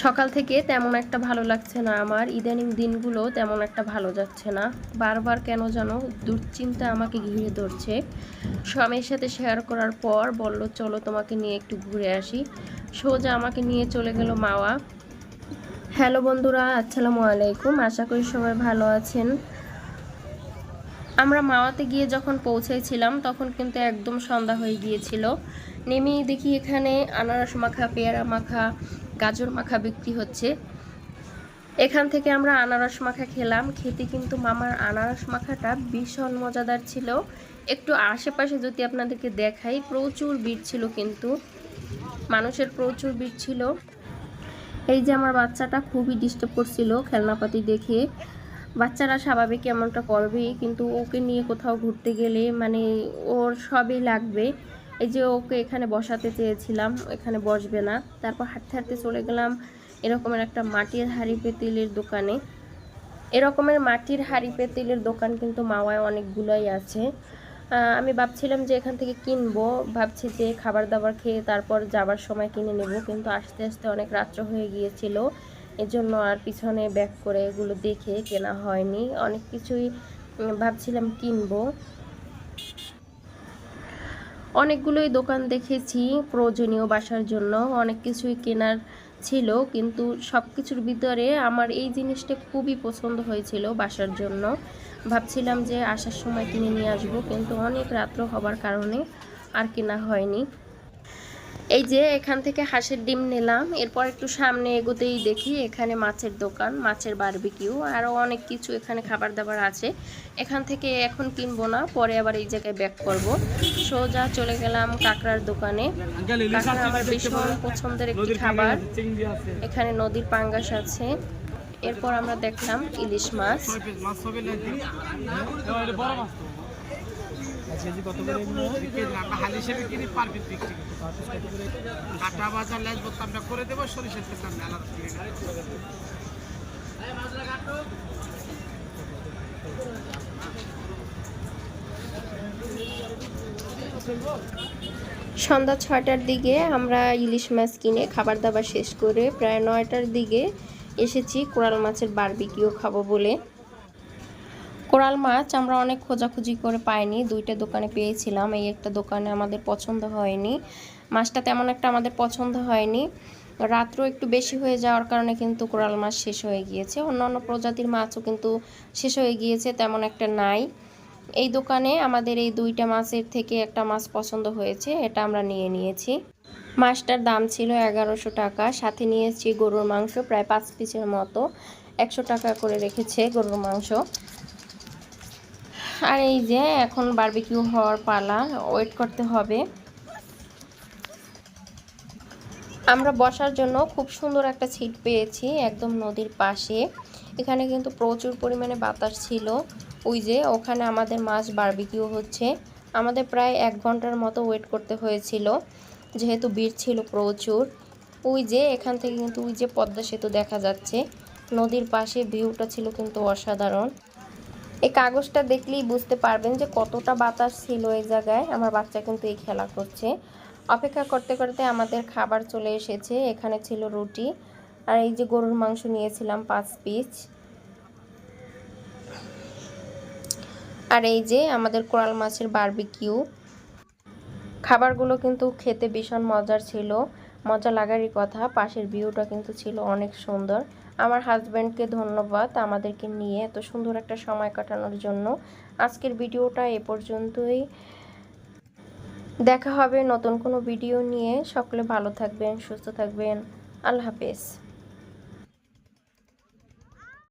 সকাল থেকে তেমন একটা ভালো লাগছে না আমার, ইদানিং দিনগুলো তেমন একটা ভালো যাচ্ছে না। বারবার কেন যেন দুশ্চিন্তা আমাকে ঘিরে ধরছে। স্বামীর সাথে শেয়ার করার পর বলল চলো তোমাকে নিয়ে একটু ঘুরে আসি। সোজা আমাকে নিয়ে চলে গেল মাওয়া। হ্যালো বন্ধুরা, আসসালামু আলাইকুম, আশা করি সবাই ভালো আছেন। আমরা মাওয়াতে গিয়ে যখন পৌঁছেছিলাম তখন কিন্তু একদম সন্ধ্যা হয়ে গিয়েছিল। নেমেই দেখি এখানে আনারস মাখা, পেয়ারা মাখা, গাজর মাখা বিক্রি হচ্ছে। এখান থেকে আমরা আনারস মাখা খেলাম। খেতে কিন্তু মামার আনারস মাখাটা ভীষণ মজাদার ছিল। একটু আশেপাশে যদি আপনাদেরকে দেখাই, প্রচুর ভিড় ছিল, কিন্তু মানুষের প্রচুর ভিড় ছিল। এই যে আমার বাচ্চাটা খুবই ডিস্টার্ব করছিল খেলনাপাতি দেখে। বাচ্চারা স্বাভাবিক এমনটা করবেই, কিন্তু ওকে নিয়ে কোথাও ঘুরতে গেলে মানে ওর সবই লাগবে। এই যে ওকে এখানে বসাতে চেয়েছিলাম, এখানে বসবে না। তারপর হাঁটতে হাঁটতে চলে গেলাম এরকমের একটা মাটির হাঁড়ি পেতিলের দোকানে। এরকমের মাটির হাঁড়ি পেতিলের দোকান কিন্তু মাওয়ায় অনেকগুলোই আছে। আমি ভাবছিলাম যে এখান থেকে কিনবো, ভাবছি যে খাবার দাবার খেয়ে তারপর যাবার সময় কিনে নেব, কিন্তু আস্তে আস্তে অনেক রাত্র হয়ে গিয়েছিল, এজন্য আর পিছনে ব্যাক করে এগুলো দেখে কেনা হয়নি। অনেক কিছুই ভাবছিলাম কিনবো। অনেকগুলোই দোকান দেখেছি প্রয়োজনীয় বাসার জন্য, অনেক কিছুই কেনার ছিল, কিন্তু সব কিছুর ভিতরে আমার এই জিনিসটা খুবই পছন্দ হয়েছিল বাসার জন্য। ভাবছিলাম যে আসার সময় কিনে নিয়ে আসবো, কিন্তু অনেক রাত্র হবার কারণে আর কেনা হয়নি। এই যে এখান থেকে হাঁসের ডিম নিলাম। এরপর একটু সামনে এগোতেই দেখি এখানে মাছের দোকান, মাছের বারবিকিউ, আরও অনেক কিছু এখানে খাবার দাবার আছে। এখান থেকে এখন কিনবো না, পরে আবার এই জায়গায় ব্যাক করব। সোজা চলে গেলাম কাঁকড়ার দোকানে। কাঁকড়া আমার ভীষণ পছন্দের একটি খাবার। এখানে নদীর পাঙ্গাস আছে। এরপর আমরা দেখলাম ইলিশ মাছ। সন্ধ্যা 6টার দিকে আমরা ইলিশ মাছ কিনে খাবার দাবার শেষ করে প্রায় 9টার দিকে এসেছি কোরাল মাছের বারবিকিউ খাবো বলে। কোরাল মাছ আমরা অনেক খোঁজাখুঁজি করে পাইনি, 2টা দোকানে পেয়েছিলাম। এই একটা দোকানে আমাদের পছন্দ হয়নি, মাছটা তেমন একটা আমাদের পছন্দ হয়নি। রাত্র একটু বেশি হয়ে যাওয়ার কারণে কিন্তু কোরাল মাছ শেষ হয়ে গিয়েছে। অন্যান্য প্রজাতির মাছও কিন্তু শেষ হয়ে গিয়েছে, তেমন একটা নাই। এই দোকানে আমাদের এই 2টা মাছের থেকে একটা মাছ পছন্দ হয়েছে, এটা আমরা নিয়ে নিয়েছি। মাছটার দাম ছিল 1100 টাকা। সাথে নিয়েছি গরুর মাংস প্রায় 5 পিসের মতো, 100 টাকা করে রেখেছে গরুর মাংস। আর এই যে এখন বারবিকিউ হওয়ার পালা, ওয়েট করতে হবে। আমরা বসার জন্য খুব সুন্দর একটা সিট পেয়েছি একদম নদীর পাশে। এখানে কিন্তু প্রচুর পরিমাণে বাতাস ছিল। ওই যে ওখানে আমাদের মাছ বারবিকিউ হচ্ছে। আমাদের প্রায় 1 ঘন্টার মতো ওয়েট করতে হয়েছিল, যেহেতু ভিড় ছিল প্রচুর। ওই যে এখান থেকে কিন্তু ওই যে পদ্মা সেতু দেখা যাচ্ছে, নদীর পাশে ভিউটা ছিল কিন্তু অসাধারণ। এই কাগজটা দেখলেই বুঝতে পারবেন যে কতটা বাতাস ছিল এই জায়গায়। আমার বাচ্চা কিন্তু এই খেলা করছে। অপেক্ষা করতে করতে আমাদের খাবার চলে এসেছে। এখানে ছিল রুটি, আর এই যে গরুর মাংস নিয়েছিলাম 5 পিস। আর এই যে আমাদের কোরাল মাছের বারবিকিউ। খাবারগুলো কিন্তু খেতে ভীষণ মজার ছিল, মজা লাগারই কথা। পাশের ভিউটা কিন্তু ছিল অনেক সুন্দর। আমার হাজব্যান্ডকে ধন্যবাদ আমাদেরকে নিয়ে এত সুন্দর একটা সময় কাটানোর জন্য। আজকের ভিডিওটা এ পর্যন্তই। দেখা হবে নতুন কোনো ভিডিও নিয়ে। সকলে ভালো থাকবেন, সুস্থ থাকবেন। আল্লাহ হাফেজ।